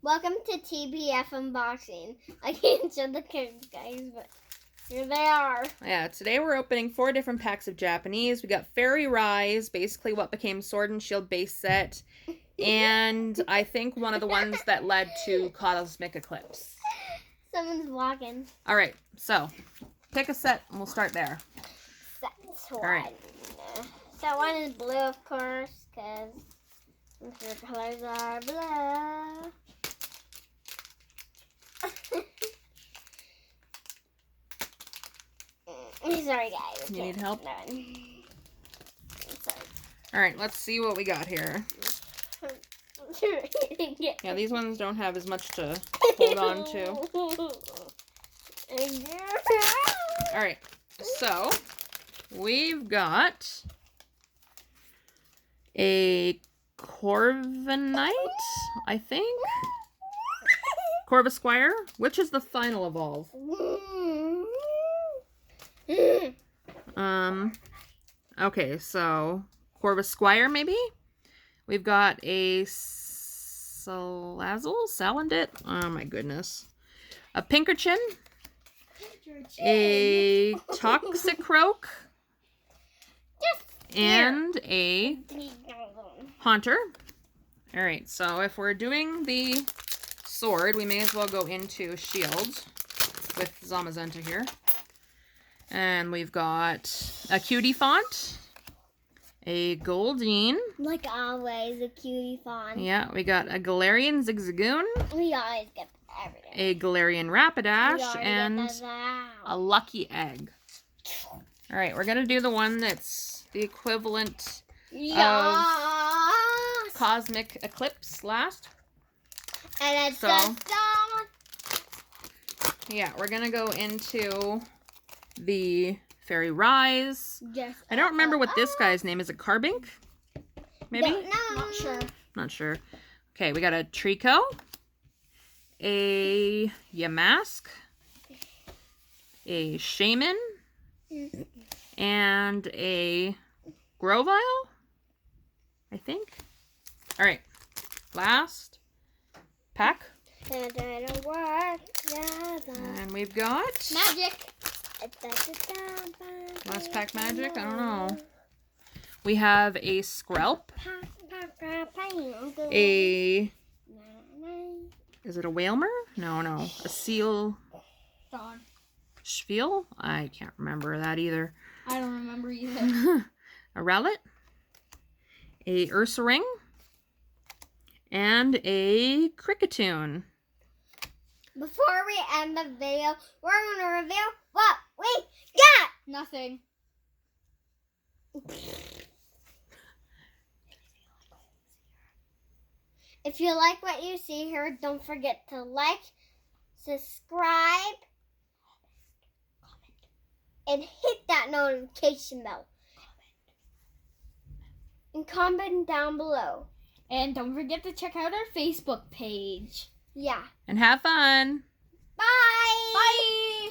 Welcome to TBF Unboxing. I can't show the cards, guys, but here they are. Yeah, today we're opening 4 different packs of Japanese. We got Fairy Rise, basically what became Sword and Shield base set, and I think one of the ones that led to Cosmic Eclipse. Someone's walking. All right, so pick a set and we'll start there. Set one. All right. Set one is blue, of course, because the colors are blue. Sorry, guys. You need help? No. Sorry. All right, let's see what we got here. Yeah, these ones don't have as much to hold on to. All right, so we've got a Corviknight, I think. Corvisquire, which is the final evolve. Okay, so Corvisquire maybe. We've got a Salandit. Oh my goodness. A Pinkerton. A Toxicroak. And a Haunter. Alright, so if we're doing the sword, we may as well go into shield with Zamazenta here. And we've got a Cutie Font, a Goldeen. Like always, a cutie font. Yeah, we got a Galarian Zigzagoon. We always get everything. A Galarian Rapidash, and a Lucky Egg. All right, we're going to do the one that's the equivalent of Cosmic Eclipse last. And it's yeah, we're going to go into the Fairy Rise. Yes. I don't remember what this guy's name is. It Carbink? Maybe? No, not sure. Not sure. Okay, we got a Trico, a Yamask, a Shaman, and a Grovyle, I think. All right, last pack. And we've got Magic. Last pack magic? I don't know. We have a Skrelp. Is it a Whalmer? No. A Seal. Spiel? I can't remember that either. I don't remember either. A Rowlet. A Ursaring. And a Cricketune. Before we end the video, we're going to reveal what we got. Nothing. If you like what you see here, don't forget to like, subscribe, and hit that notification bell. And comment down below. And don't forget to check out our Facebook page. Yeah. And have fun. Bye. Bye.